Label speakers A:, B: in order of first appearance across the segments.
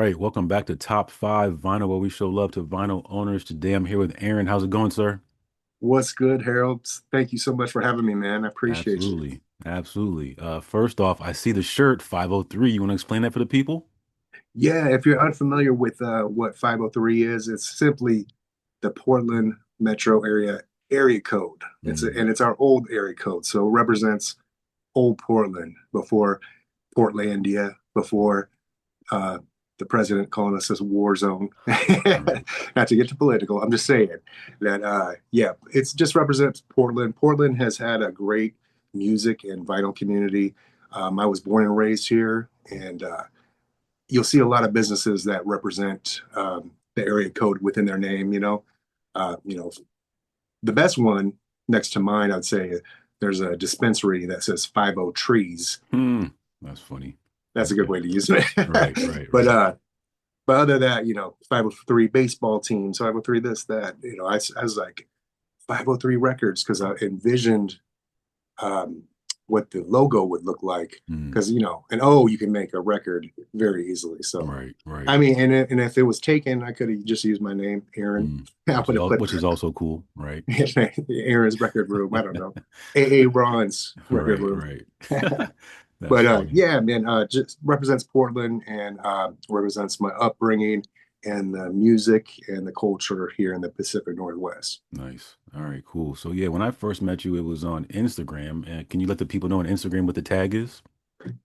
A: right, welcome back to Top 5 Vinyl, where we show love to vinyl owners. Today I'm here with Aaron. How's it going, sir?
B: What's good, Harold? Thank you so much for having me, man. I appreciate you.
A: Absolutely. Absolutely. First off, I see the shirt 503. You want to explain that for the people?
B: Yeah, if you're unfamiliar with what 503 is, it's simply the Portland metro area code.
A: Mm,
B: And it's our old area code. So it represents old Portland before Portlandia, before uh, the president calling us a war zone.
A: right.
B: Not to get too political, I'm just saying that yeah, it's just represents Portland. Portland has had a great music and vinyl community. I was born and raised here, and you'll see a lot of businesses that represent the area code within their name. The best one next to mine, I'd say, there's a dispensary that says 50 trees.
A: Hmm. That's funny.
B: That's a good
A: Okay.
B: way to use it.
A: Right, right,
B: but
A: right.
B: but other than that, 503 baseball teams, 503 this, that, I was like 503 records because I envisioned um, what the logo would look like.
A: Mm,
B: Because, an O you can make a record very easily. So,
A: right, right.
B: I mean, and if it was taken, I could have just used my name, Aaron.
A: Mm.
B: I would have put
A: Which is also cool, right?
B: Aaron's record room. I don't know. A Ron's record
A: Right,
B: room.
A: right. That's
B: But
A: funny.
B: yeah, man, just represents Portland and represents my upbringing and the music and the culture here in the Pacific Northwest.
A: Nice. All right, cool. So yeah, when I first met you, it was on Instagram. And can you let the people know on Instagram what the tag is?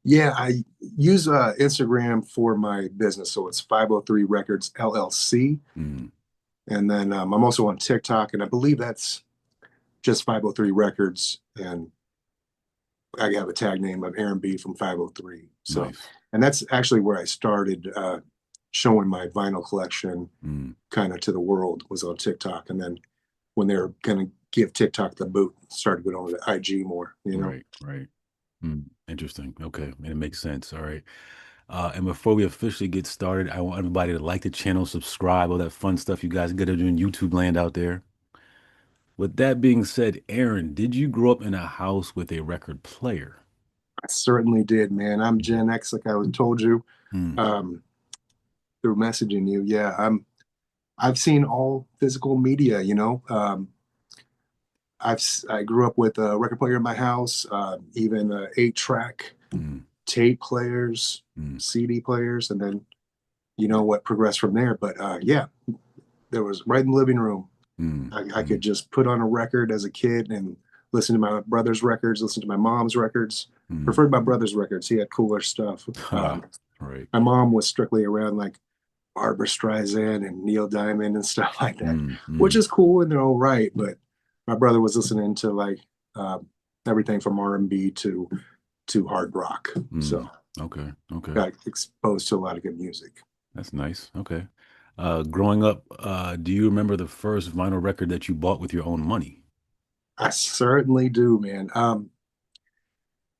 B: Yeah, I use Instagram for my business, so it's 503 Records LLC,
A: Mm,
B: and then I'm also on TikTok, and I believe that's just 503 Records, and I have a tag name of Aaron B from 503. So,
A: nice.
B: and that's actually where I started showing my vinyl collection
A: Mm.
B: kind of to the world was on TikTok. And then when they were going to give TikTok the boot, started going over to IG more.
A: Right, right. Mm, interesting. Okay, and it makes sense. All right. And before we officially get started, I want everybody to like the channel, subscribe, all that fun stuff you guys get to do in YouTube land out there. With that being said, Aaron, did you grow up in a house with a record player?
B: I certainly did, man. I'm Gen X, like I was told you
A: Mm,
B: um, through messaging you. Yeah, I've seen all physical media. I grew up with a record player in my house, even 8-track
A: mm,
B: tape players,
A: mm,
B: CD players, and then what progressed from there. But yeah, there was right in the living room.
A: mm,
B: I could
A: mm.
B: just put on a record as a kid and listen to my brother's records, listen to my mom's records.
A: Mm.
B: Preferred my brother's records. He had cooler stuff.
A: Ha, right.
B: My mom was strictly around like Barbara Streisand and Neil Diamond and stuff like that,
A: Mm,
B: which
A: mm,
B: is cool in their own right. But my brother was listening to like uh, everything from R&B to hard rock. So
A: mm. Okay, okay.
B: got exposed to a lot of good music.
A: That's nice. Okay. Growing up, do you remember the first vinyl record that you bought with your own money?
B: I certainly do, man.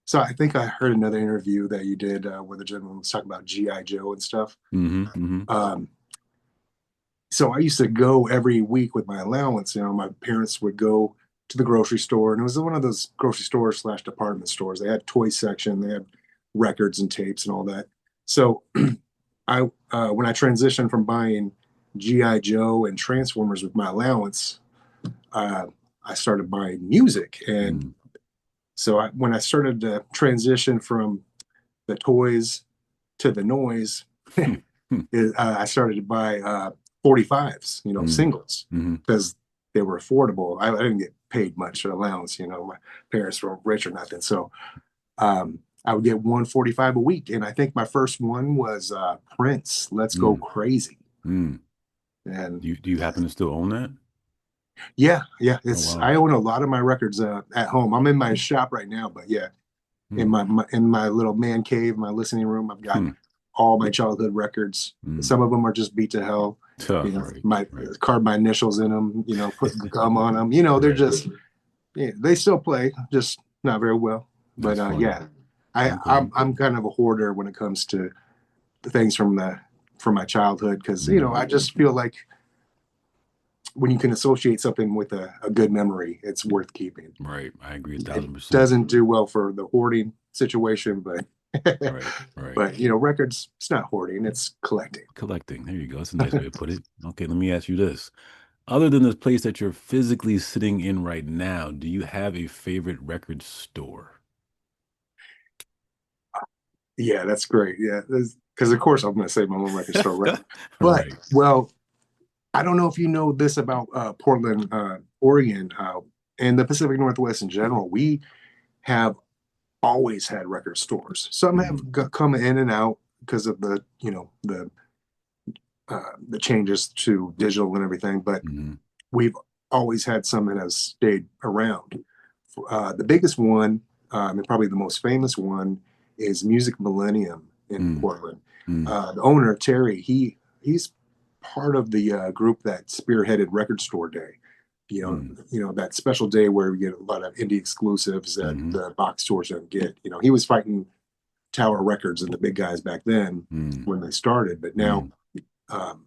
B: So I think I heard another interview that you did where the gentleman was talking about G.I. Joe and stuff.
A: Mm-hmm, mm-hmm.
B: Um, so I used to go every week with my allowance. My parents would go to the grocery store, and it was one of those grocery stores slash department stores. They had toy section, they had records and tapes and all that. So I when I transitioned from buying GI Joe and Transformers with my allowance, uh, I started buying music, and
A: Mm,
B: so when I started to transition from the toys to the noise, I started to buy 45s,
A: mm,
B: singles,
A: mm-hmm.
B: because they were affordable. I didn't get paid much for allowance. My parents weren't rich or nothing. So I would get 145 a week. And I think my first one was Prince, Let's Go
A: Mm,
B: Crazy.
A: mm.
B: And
A: Do you happen to still own that?
B: yeah, yeah,
A: Oh
B: I
A: wow.
B: own a lot of my records at home. I'm in my shop right now, but yeah, in
A: Hmm.
B: my little man cave, my listening room, I've got
A: Hmm.
B: all my childhood records.
A: Mm.
B: Some of them are just beat to hell.
A: Right,
B: My
A: right,
B: carved my initials in them. Put gum on them. They're
A: right.
B: just yeah, they still play, just not very well. But
A: That's funny.
B: yeah, I
A: Okay.
B: I'm kind of a hoarder when it comes to the things from my childhood because
A: Mm.
B: I just feel like when you can associate something with a good memory, it's worth keeping.
A: Right. I agree a
B: It
A: thousand percent.
B: doesn't do well for the hoarding situation, but
A: Right, right.
B: But records, it's not hoarding, it's collecting.
A: Collecting. There you go. That's a nice way to put it. Okay, let me ask you this. Other than the place that you're physically sitting in right now, do you have a favorite record store?
B: Yeah, that's great. Yeah, because of course I'm going to say my own record store, right? But
A: Right.
B: well, I don't know if you know this about Portland, Oregon, and the Pacific Northwest in general. We have always had record stores. Some
A: Mm,
B: have come in and out because of the changes to digital and everything, but
A: mm,
B: we've always had some that have stayed around. The biggest one, and probably the most famous one, is Music Millennium in
A: mm,
B: Portland.
A: mm,
B: The owner Terry, he's part of the group that spearheaded Record Store Day.
A: mm,
B: That special day where we get a lot of indie exclusives that
A: mm,
B: the box stores don't get. He was fighting Tower Records and the big guys back then
A: mm,
B: when they started, but now
A: mm,
B: um,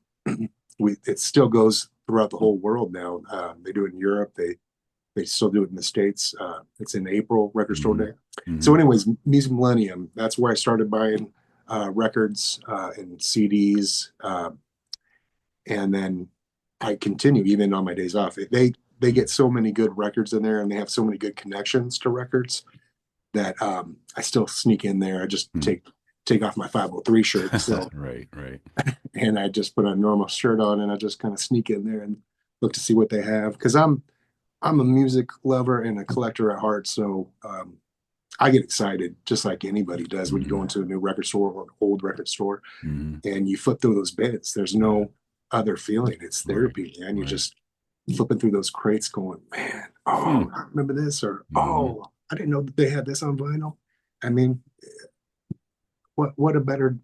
B: it still goes throughout the whole world now. They do it in Europe. They still do it in the States. It's in April, Record Store
A: mm,
B: Day. So,
A: mm,
B: anyways, Music Millennium, that's where I started buying records and CDs. And then I continue even on my days off. They get
A: mm,
B: so many good records in there and they have so many good connections to records that I still sneak in there. I just
A: mm.
B: take off my 503 shirt. So
A: Right, right.
B: and I just put a normal shirt on and I just kind of sneak in there and look to see what they have because I'm a music lover and a collector at heart. So I get excited just like anybody does when you go
A: Mm,
B: into a new record store or an old record store
A: mm.
B: and you flip through those bins. There's
A: Yeah,
B: no other feeling. It's
A: right,
B: therapy, man. You're
A: right.
B: just flipping through those crates going, man,
A: Hmm.
B: oh, I remember this, or
A: Mm,
B: oh, I didn't know that they had this on vinyl. I mean, what a better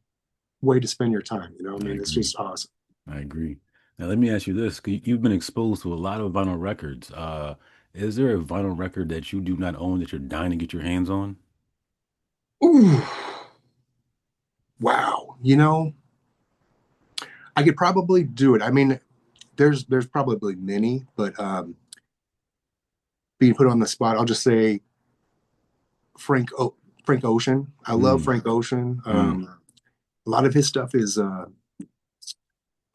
B: way to spend your time, I
A: I
B: mean, it's
A: agree.
B: just awesome.
A: I agree. Now let me ask you this: 'cause you've been exposed to a lot of vinyl records. Is there a vinyl record that you do not own that you're dying to get your hands on?
B: Ooh, wow. I could probably do it. I mean, there's probably many, but being put on the spot, I'll just say Frank Frank Ocean. I love
A: Mm,
B: Frank Ocean.
A: mm,
B: A lot of his stuff is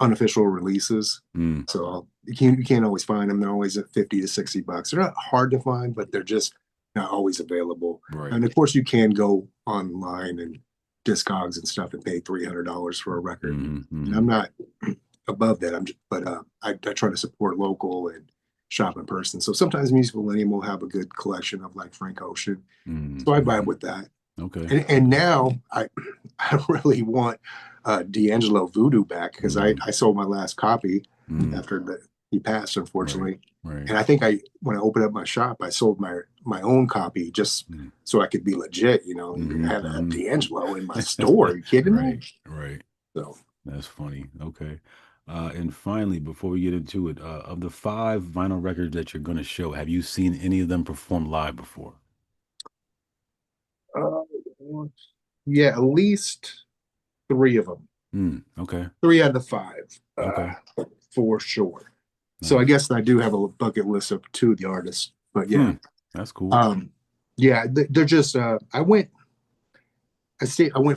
B: unofficial releases,
A: mm.
B: so you can't always find them. They're always at 50 to 60 bucks. They're not hard to find, but they're just not always available.
A: Right.
B: And of course, you can go online and Discogs and stuff and pay $300 for a record.
A: Mm,
B: And I'm
A: mm,
B: not above that. But I try to support local and shop in person. So sometimes Music Millennium will have a good collection of like Frank Ocean.
A: mm,
B: So I vibe
A: mm.
B: with that.
A: Okay.
B: And
A: Okay.
B: now I really want D'Angelo Voodoo back because I
A: Mm,
B: I sold my last copy
A: mm.
B: after he passed,
A: Right.
B: unfortunately.
A: Right.
B: And I think I when I opened up my shop, I sold my own copy just
A: Mm,
B: so I could be legit,
A: mm,
B: have a
A: mm.
B: D'Angelo in my store. Are you kidding me?
A: Right. Right.
B: So
A: That's funny. Okay. And finally, before we get into it, of the five vinyl records that you're going to show, have you seen any of them perform live before?
B: uh, yeah, at least three of them,
A: Mm, okay.
B: three out of the five,
A: Okay.
B: for sure. So I
A: Nice.
B: guess I do have a bucket list of two of the artists, but yeah.
A: Hmm. That's cool.
B: Um, yeah, they're just I went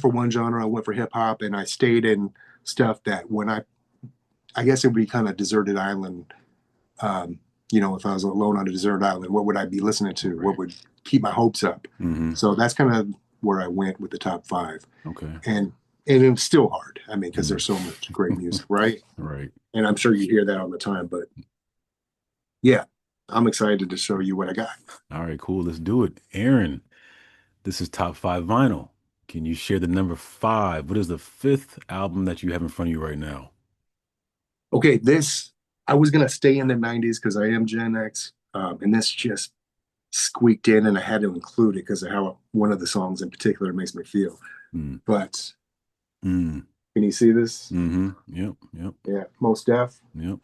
B: for one genre, I went for hip hop and I stayed in stuff that when I guess it would be kind of deserted island. Um, if I was alone on a deserted island, what would I be listening to? What
A: Right.
B: would keep my hopes up?
A: Mm-hmm.
B: So that's kind of where I went with the top five.
A: Okay.
B: And and it's still hard. I mean, because
A: Mm.
B: there's so much great music, right?
A: Right.
B: And I'm sure you hear that all the time, but yeah, I'm excited to show you what I got.
A: All right, cool. Let's do it. Aaron, this is top five vinyl. Can you share the number five? What is the fifth album that you have in front of you right now?
B: Okay, this I was gonna stay in the '90s because I am Gen X, and this just squeaked in, and I had to include it because of how one of the songs in particular makes me feel.
A: Mm.
B: But
A: Mm.
B: can you see this?
A: Mm-hmm. Yep. Yep.
B: Yeah, Mos Def.
A: Yep.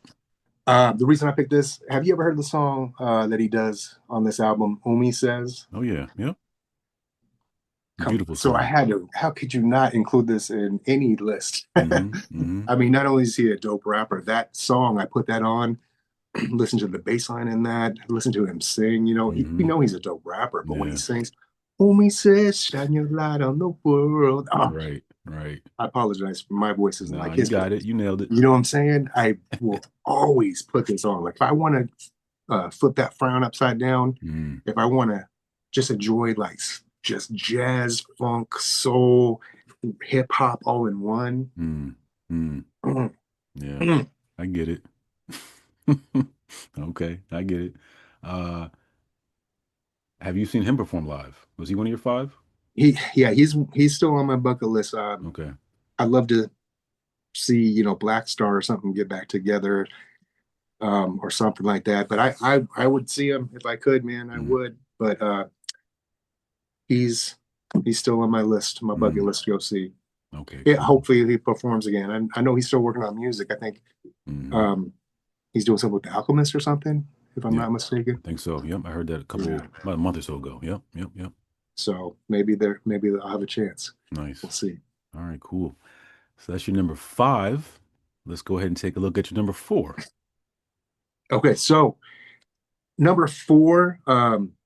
B: The reason I picked this, have you ever heard the song that he does on this album, Omi Says?
A: Oh yeah. Yep.
B: Come on.
A: Beautiful
B: So I
A: song.
B: had to, how could you not include this in any list?
A: Mm-hmm. Mm-hmm.
B: I mean, not only is he a dope rapper, that song, I put that on, listen to the bass line in that, listen to him sing,
A: Mm-hmm.
B: you know he's a dope rapper, but when he
A: Yeah.
B: sings, Homie says, shine your light on the world. Oh,
A: Right, right.
B: I apologize. My voice isn't
A: No,
B: like
A: you
B: his
A: got
B: voice.
A: it. You nailed it.
B: You know what I'm saying? I will always put this on. Like if I want to flip that frown upside down,
A: Mm,
B: if I want to just enjoy like just jazz, funk, soul, hip hop all in one.
A: mm, mm.
B: Mm,
A: Yeah,
B: mm.
A: I get it. Okay, I get it. Uh, have you seen him perform live? Was he one of your five?
B: Yeah, he's still on my bucket list.
A: Okay.
B: I'd love to see, Black Star or something get back together, or something like that. But I would see him if I could, man. I
A: Mm,
B: would. But he's he's still on my list, my bucket
A: mm.
B: list to go see.
A: Okay,
B: Yeah,
A: cool.
B: hopefully he performs again. I know he's still working on music. I think
A: Hmm.
B: um, he's doing something with the Alchemist or something, if I'm
A: Yep,
B: not
A: I
B: mistaken.
A: think so. Yep, I heard that
B: Yeah.
A: about a month or so ago. Yep, yep, yep.
B: So maybe I'll have a chance. We'll
A: Nice.
B: see.
A: All right, cool. So that's your number five. Let's go ahead and take a look at your number four.
B: Okay, so number four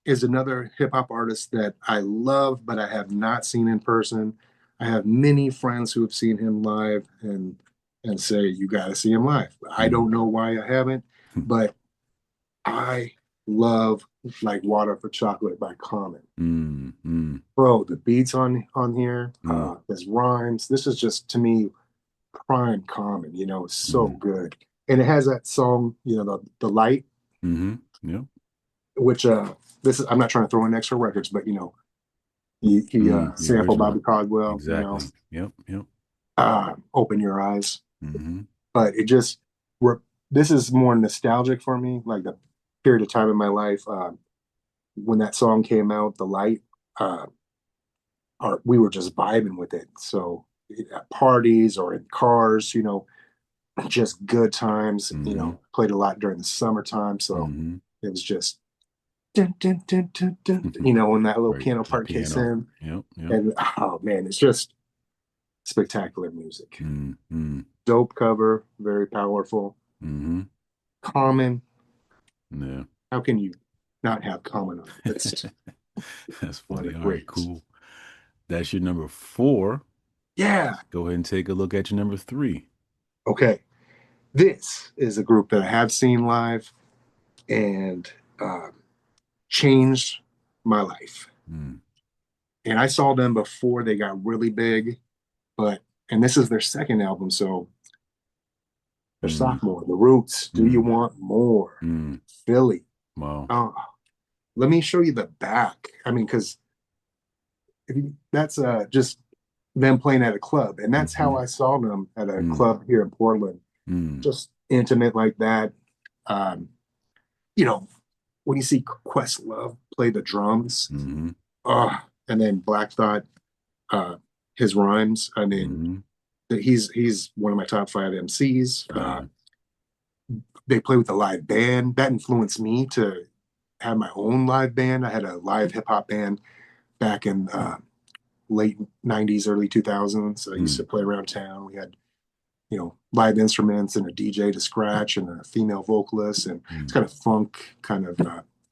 B: is another hip hop artist that I love, but I have not seen in person. I have many friends who have seen him live and say you got to see him live. I
A: Mm,
B: don't know why I haven't, but I love like Water for Chocolate by Common.
A: mm, mm,
B: Bro, the beats on here,
A: mm,
B: his rhymes. This is just to me prime Common. It's so
A: mm,
B: good, and it has that song, the light,
A: mm-hmm. Yep.
B: which this is. I'm not trying to throw in extra records, but he
A: The
B: sampled
A: original.
B: Bobby Caldwell.
A: Exactly. Yep, yep.
B: Open Your Eyes,
A: Mm-hmm.
B: but it just this is more nostalgic for me, like the period of time in my life when that song came out, the light. Uh, we were just vibing with it. So at parties or in cars, just good times.
A: Mm-hmm.
B: Played a lot during the summertime, so
A: Mm-hmm.
B: it was just dun, dun, dun, dun, dun, when that little
A: Right.
B: piano
A: The
B: part kicks
A: piano.
B: in,
A: Yep, yep.
B: and oh man, it's just spectacular music.
A: Mm-hmm.
B: Dope cover, very powerful.
A: Mm-hmm.
B: Common.
A: Yeah.
B: How can you not have Common on the list?
A: That's
B: One of
A: funny.
B: the
A: All right,
B: greats.
A: cool. That's your number four.
B: Yeah.
A: Go ahead and take a look at your number three.
B: Okay. This is a group that I have seen live and um, changed my life.
A: Mm,
B: And I saw them before they got really big, and this is their second album, so their
A: mm,
B: sophomore, The Roots, Do You
A: mm,
B: Want More?
A: mm.
B: Philly.
A: Wow.
B: Oh, let me show you the back. I mean, because that's just them playing at a club, and that's how
A: Mm-hmm.
B: I saw them at a
A: Mm,
B: club here in Portland.
A: mm,
B: Just intimate like that. Um, you know, when you see Questlove play the drums,
A: mm-hmm.
B: oh, and then Black Thought, uh, his rhymes. I mean,
A: Mm-hmm.
B: he's one of my top five MCs.
A: Yeah.
B: They play with a live band. That influenced me to have my own live band. I had a live hip hop band back in late 90s, early 2000s. I used to
A: Mm,
B: play around town. We had, live instruments and a DJ to scratch and a female vocalist. And it's
A: mm,
B: kind of funk, kind of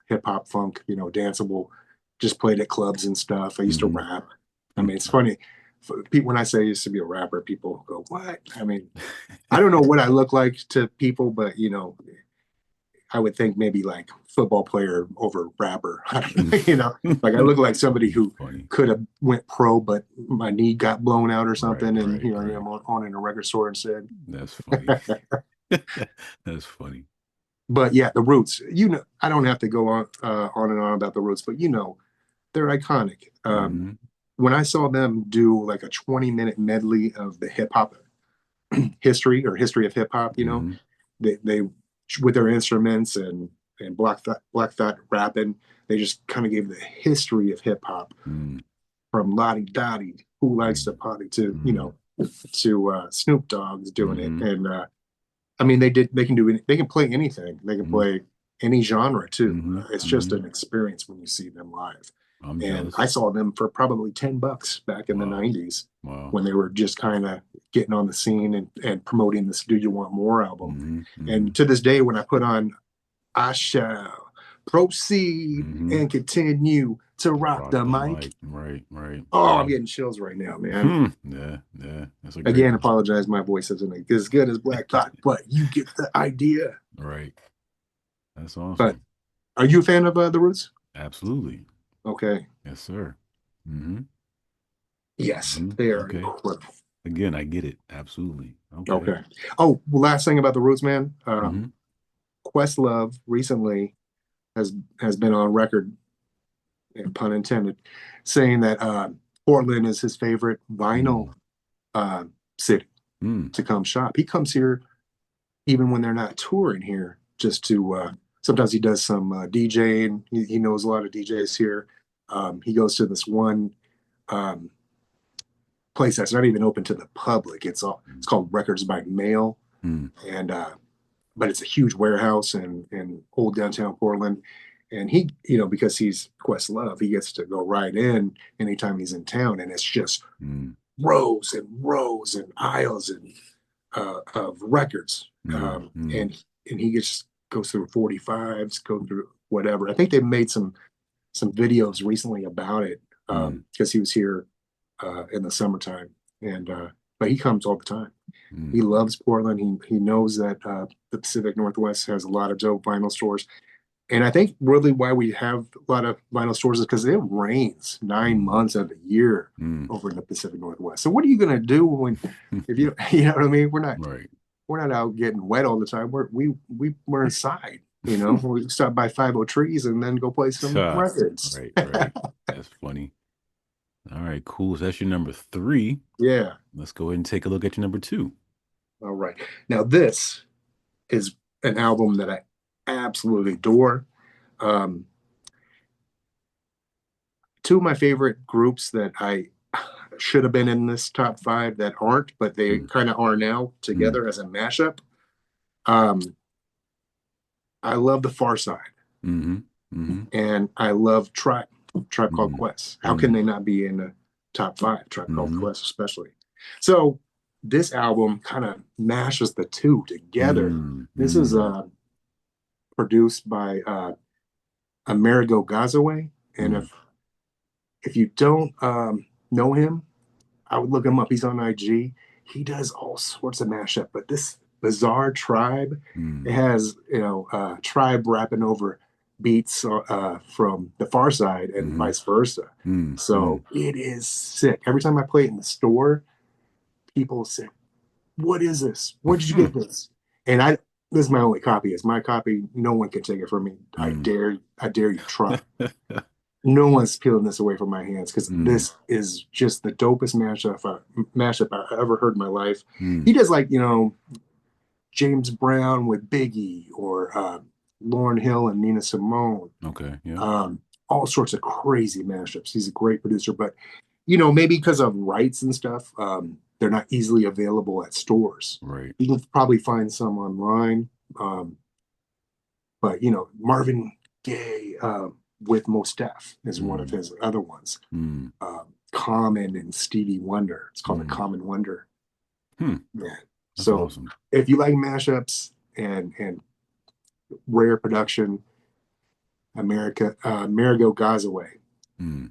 B: hip hop funk, danceable. Just played at clubs and stuff. I used to
A: mm-hmm.
B: rap. I mean, it's funny. People, when I say I used to be a rapper, people go, "What?" I mean, I don't know what I look like to people, but I would think maybe like football player over rapper. Like I look like somebody
A: You're
B: who
A: funny.
B: could have went pro, but my knee got blown out or
A: Right,
B: something, and
A: right,
B: here I
A: right.
B: am on in a record store instead.
A: That's funny. That's funny.
B: But yeah, the Roots. I don't have to go on and on about the Roots, but they're iconic.
A: Mm-hmm.
B: When I saw them do like a 20-minute medley of the hip hop history or history of hip hop,
A: Mm-hmm.
B: they with their instruments and Black Thought rapping, they just kind of gave the history of hip hop
A: Mm,
B: from Lottie Dottie, Who Likes to
A: mm,
B: Party, to
A: mm,
B: Snoop Dogg's doing it,
A: mm-hmm.
B: and I mean they can play anything, they can
A: Mm-hmm.
B: play any genre too.
A: Mm-hmm.
B: It's just
A: Mm-hmm.
B: an experience when you see them live.
A: I'm
B: And I
A: jealous.
B: saw them for probably $10 back in the
A: Wow.
B: 90s
A: Wow.
B: when they were just kind of getting on the scene and promoting this Do You Want More album.
A: Mm-hmm. Mm-hmm.
B: And to this day, when I put on I shall proceed
A: Mm-hmm.
B: and continue to rock
A: Rock
B: the
A: the
B: mic.
A: mic. Right, right.
B: Oh, I'm
A: Yeah.
B: getting chills right now, man.
A: Yeah, yeah. That's a great
B: Again,
A: one.
B: apologize. My voice isn't as good as Black Thought, but you get the idea.
A: Right. That's
B: But
A: awesome.
B: are you a fan of The Roots?
A: Absolutely.
B: Okay.
A: Yes, sir. Mm-hmm.
B: Yes,
A: Hmm.
B: they are
A: Okay.
B: incredible.
A: Again, I get it. Absolutely. Okay.
B: Okay. Oh, last thing about The Roots, man.
A: Hmm.
B: Questlove recently has been on record, pun intended, saying that Portland is his favorite vinyl
A: Mm.
B: uh, city
A: Mm.
B: to come shop. He comes here even when they're not touring here, just to sometimes he does some DJing. He knows a lot of DJs here. He goes to this one um, place that's not even open to the public. It's called Records by Mail,
A: Mm.
B: and but it's a huge warehouse in old downtown Portland. And he, because he's Questlove, he gets to go right in anytime he's in town, and it's just
A: Mm.
B: rows and rows and aisles of records.
A: Mm. Mm.
B: And he just goes through 45s, go through whatever. I think they made some videos recently about it
A: Mm.
B: because he was here in the summertime, and but he comes all the time. He
A: Mm.
B: loves Portland. He knows that the Pacific Northwest has a lot of dope vinyl stores, and I think really why we have a lot of vinyl stores is because it rains nine
A: Mm.
B: months of the year
A: Mm.
B: over in the Pacific Northwest. So what are you going to do when if you you know what I mean?
A: Right.
B: We're not out getting wet all the time. We're inside. We stop by 50 trees and then go play some
A: Ha.
B: records.
A: Right, right. That's funny. All right, cool. So that's your number three.
B: Yeah.
A: Let's go ahead and take a look at your number two.
B: All right. Now this is an album that I absolutely adore. Um, Two of my favorite groups that I should have been in this top five that aren't, but they
A: Mm.
B: kind of are now
A: Mm.
B: together as a mashup. Um, I love the Far Side,
A: Mm-hmm. Mm-hmm.
B: and I love Tribe Called
A: Mm-hmm.
B: Quest. How can
A: Mm-hmm.
B: they not be in the top five? Tribe Called
A: Mm-hmm.
B: Quest, especially. So this album kind of mashes the two together. This is
A: Mm-hmm.
B: produced by Amerigo Gazaway, and
A: Mm-hmm.
B: if you don't know him, I would look him up. He's on IG. He does all sorts of mashup, but this bizarre tribe, it
A: Mm-hmm.
B: has tribe rapping over beats from the Far Side and
A: Mm-hmm.
B: vice versa.
A: Mm-hmm.
B: So it is sick. Every time I play it in the store, people say, "What is this? Where did you get this?" And this is my only copy. It's my copy. No one can take it from me.
A: Mm-hmm.
B: I dare you try. No one's peeling this away from my hands because
A: Mm-hmm.
B: this is just the dopest mashup I ever heard in my life.
A: Mm-hmm.
B: He does like James Brown with Biggie or Lauryn Hill and Nina Simone,
A: Okay. Yeah.
B: um, all sorts of crazy mashups. He's a great producer, but maybe because of rights and stuff, they're not easily available at stores.
A: Right.
B: You can probably find some online, um, but Marvin Gaye with Mos Def is one of
A: Mm-hmm.
B: his other ones.
A: Mm-hmm.
B: Common and Stevie Wonder. It's called a
A: Mm-hmm.
B: Common Wonder.
A: Hmm.
B: Yeah.
A: That's
B: So
A: awesome.
B: if you like mashups and rare production, Amerigo Gazaway.
A: Mm-hmm.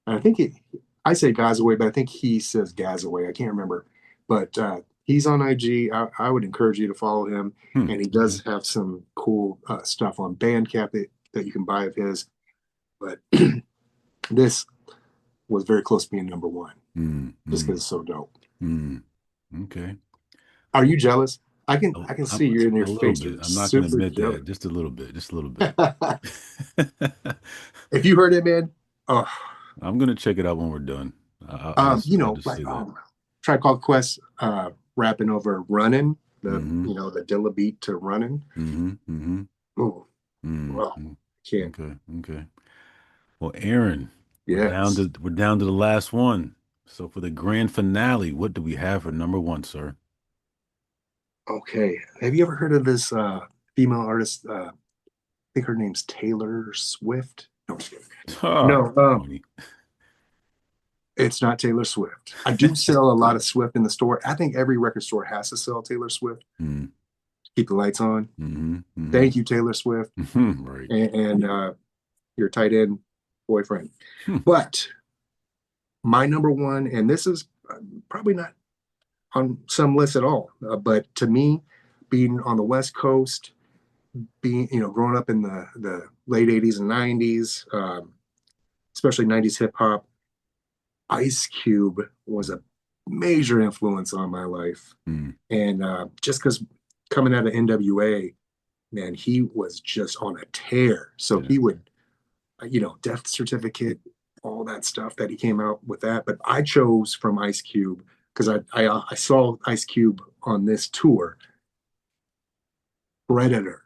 B: And I say Gazaway, but I think he says Gazaway. I can't remember. But he's on IG. I would encourage you to follow him.
A: Hmm.
B: And he
A: Okay.
B: does have some cool stuff on Bandcamp that you can buy of his. But this was very close to being number one just
A: Mm-hmm.
B: because it's so dope.
A: Mm-hmm. Okay.
B: Are you jealous?
A: A,
B: I can
A: I'm,
B: see you're in your
A: a little
B: face.
A: bit.
B: You're
A: I'm not going to
B: super
A: admit
B: jealous.
A: that. Just a little bit. Just a little bit.
B: If you heard it, man, oh,
A: I'm going to check it out when we're done. I'll just
B: like
A: say that.
B: Tribe Called Quest rapping over running
A: Mm-hmm.
B: the Dilla beat to running.
A: Mm-hmm. Mm-hmm.
B: Oh, well,
A: Mm-hmm.
B: can't.
A: Okay. Okay. Well, Aaron,
B: Yes.
A: we're down to the last one. So for the grand finale, what do we have for number one, sir?
B: Okay. Have you ever heard of this female artist? I think her name's Taylor Swift. No, I'm just kidding.
A: Ah,
B: No,
A: funny.
B: it's not Taylor Swift. I do sell a lot of Swift in the store. I think every record store has to sell Taylor Swift.
A: Mm-hmm.
B: Keep the lights on.
A: Mm-hmm.
B: Thank you, Taylor Swift,
A: Mm-hmm. Right.
B: and your tight end. boyfriend.
A: Hmm.
B: But my number one, and this is probably not on some list at all, but to me, being on the West Coast, being growing up in the late '80s and '90s, especially '90s hip hop, Ice Cube was a major influence on my life.
A: Hmm.
B: And just because coming out of NWA, man, he was just on a tear. So
A: Yeah.
B: he would, Death Certificate, all that stuff that he came out with that. But I chose from Ice Cube because I saw Ice Cube on this tour, Predator.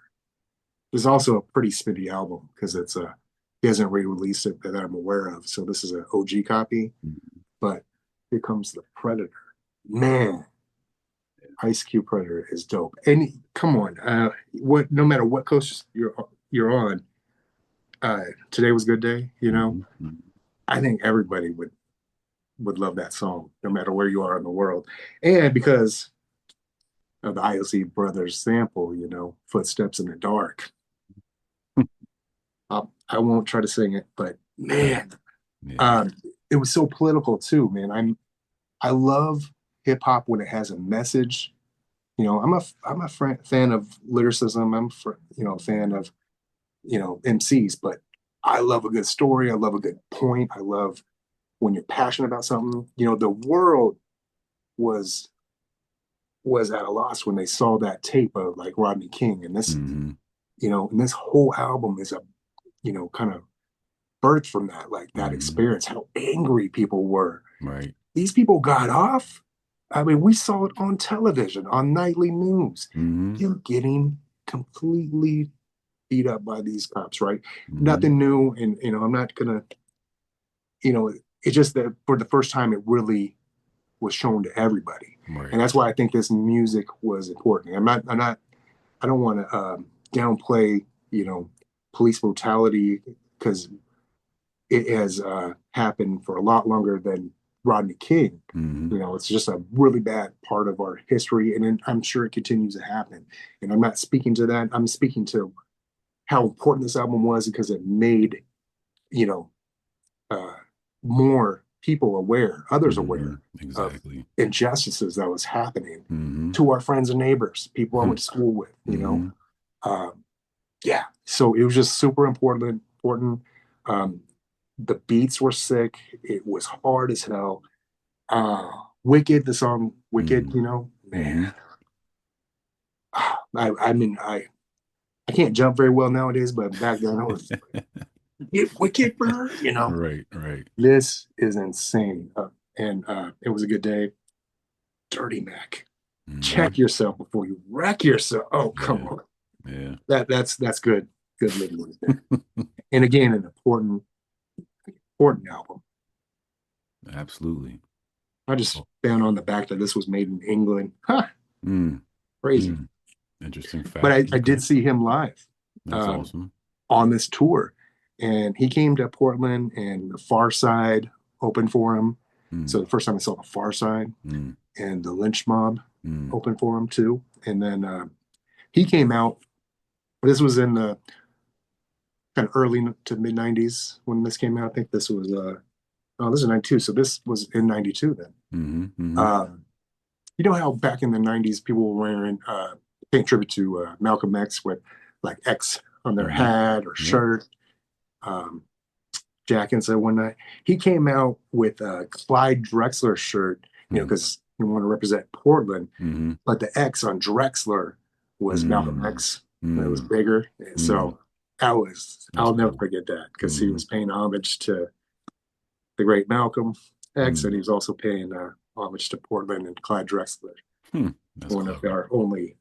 B: It's also a pretty smitty album because he hasn't re-released it that I'm aware of. So this is an OG copy. But here comes the Predator. Man, Ice Cube Predator is dope. And come on, what no matter what coast you're on, today was a good day.
A: Mhm. Mhm.
B: I think everybody would love that song, no matter where you are in the world. And because of the IOC Brothers sample, Footsteps in the Dark. I won't try to sing it, but man,
A: Yeah.
B: um, it was so political too, man. I love hip hop when it has a message. I'm a fan of lyricism. I'm a fan of MCs, but I love a good story. I love a good point. I love when you're passionate about something. The world was was at a loss when they saw that tape of like Rodney King, and
A: Hmm.
B: this whole album is a kind of birthed from that, like that
A: Hmm.
B: experience. How angry people were.
A: Right.
B: These people got off. I mean, we saw it on television, on nightly news.
A: Hmm.
B: Him getting completely beat up by these cops, right?
A: Hmm.
B: Nothing new. And, I'm not gonna, you know, it's just that for the first time, it really was shown to everybody.
A: Right.
B: And that's why I think this music was important. I don't want to downplay, police brutality because it has happened for a lot longer than Rodney King.
A: Hmm.
B: It's just a really bad part of our history, and I'm sure it continues to happen. And I'm not speaking to that. I'm speaking to how important this album was because it made, you know, uh, more people aware, others
A: Hmm.
B: aware of
A: Exactly.
B: injustices that was happening
A: Hmm.
B: to our friends and neighbors, people I went to school with.
A: Hmm.
B: Um, yeah. So it was just super important. Important. Um, the beats were sick. It was hard as hell. Wicked, the song Wicked,
A: Hmm.
B: man.
A: Hmm.
B: I mean, I can't jump very well nowadays, but back then I was get wicked, bro.
A: Right. Right.
B: This is insane. And it was a good day. Dirty Mac.
A: Hmm.
B: Check yourself before you wreck yourself. Oh, come
A: Yeah.
B: on.
A: Yeah.
B: That's good. Good living right there. And again, an important album.
A: Absolutely.
B: I just
A: Oh.
B: found on the back that this was made in England. Huh,
A: Mm.
B: crazy.
A: Mm. Interesting
B: But
A: fact.
B: I
A: Okay.
B: did see him live
A: That's
B: um,
A: awesome.
B: on this tour. And he came to Portland and the Pharcyde opened for him. So
A: Mm.
B: the first time I saw the Pharcyde
A: Mm.
B: and the Lynch Mob
A: Mm.
B: opened for him too. And then he came out. This was in the kind of early to mid '90s when this came out. I think this was oh, this is '92, so this was in '92 then.
A: Hmm. Hmm.
B: Um, you know how back in the '90s people were wearing paying tribute to Malcolm X with like X on their
A: Hmm.
B: hat or
A: Yep.
B: shirt. Um, Jack said one night he came out with a Clyde Drexler shirt,
A: Mm.
B: because he wanted to represent Portland,
A: Hmm.
B: but the X on Drexler was Malcolm
A: Mm.
B: X. And it was
A: Mm.
B: bigger.
A: Mm.
B: So
A: That's
B: I'll never
A: cool.
B: forget that because he
A: Hmm.
B: was paying homage to the great Malcolm X, and
A: Mm.
B: he was also paying homage to Portland and Clyde Drexler,
A: Hmm. That's
B: one of
A: clever.
B: our only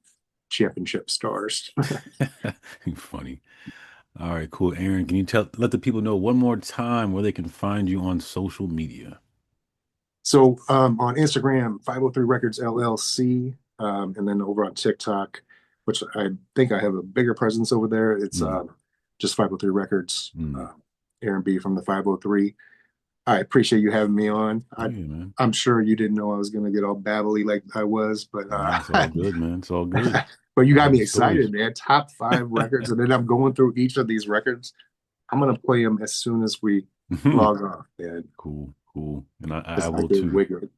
B: championship stars.
A: Funny. All right, cool. Aaron, can you let the people know one more time where they can find you on social media?
B: So on Instagram, 503 Records LLC, and then over on TikTok, which I think I have a bigger presence over there. It's
A: Mm.
B: just 503 Records,
A: Mm.
B: Aaron B from the 503. I appreciate you having me on.
A: Yeah, man.
B: I'm sure you didn't know I was going to get all babbly like I was, but
A: Nah, it's all good, man. It's all good.
B: but you
A: I
B: got
A: love
B: me
A: the stories.
B: excited, man. Top 5 records, and then I'm going through each of these records. I'm gonna play them as soon as we log off, man.
A: Cool, cool. And I
B: It's like
A: will
B: they're
A: too.
B: wicked.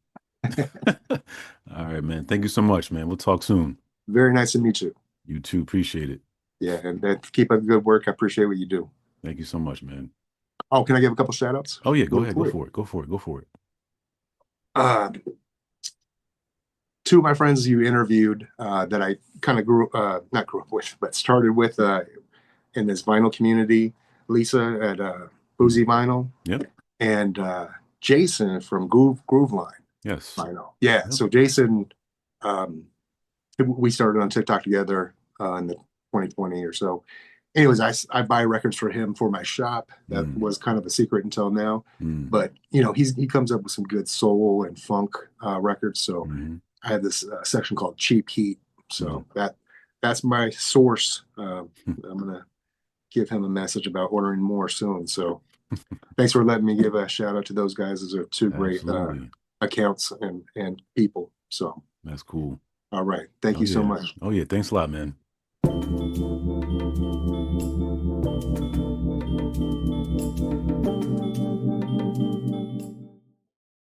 A: All right, man. Thank you so much, man. We'll talk soon.
B: Very nice to meet you.
A: You too. Appreciate it.
B: Yeah, and keep up the good work. I appreciate what you do.
A: Thank you so much, man.
B: Oh, can I give a couple shout outs
A: Oh yeah, go
B: real
A: ahead. Go
B: quick?
A: for it. Go for it. Go for it.
B: Uh, two of my friends you interviewed that I kind of not grew up with, but started with in this vinyl community. Lisa at
A: Mm.
B: Boozy Vinyl
A: Yep.
B: and Jason from Groove Line
A: Yes.
B: Vinyl. Yeah,
A: Yep.
B: so Jason, um, we started on TikTok together in the 2020 or so. Anyways, I buy records for him for my shop. That
A: Mm.
B: was kind of a secret until now.
A: Mm.
B: But he comes up with some good soul and funk records. So
A: Mm.
B: I have this section called Cheap Heat.
A: Mm.
B: So that's my source. I'm gonna give him a message about ordering more soon. So thanks for letting me give a shout out to those guys. Those are two great
A: Absolutely.
B: accounts and people. So
A: That's cool.
B: all right, thank
A: Oh
B: you so
A: yeah.
B: much.
A: Oh yeah. Thanks a lot, man.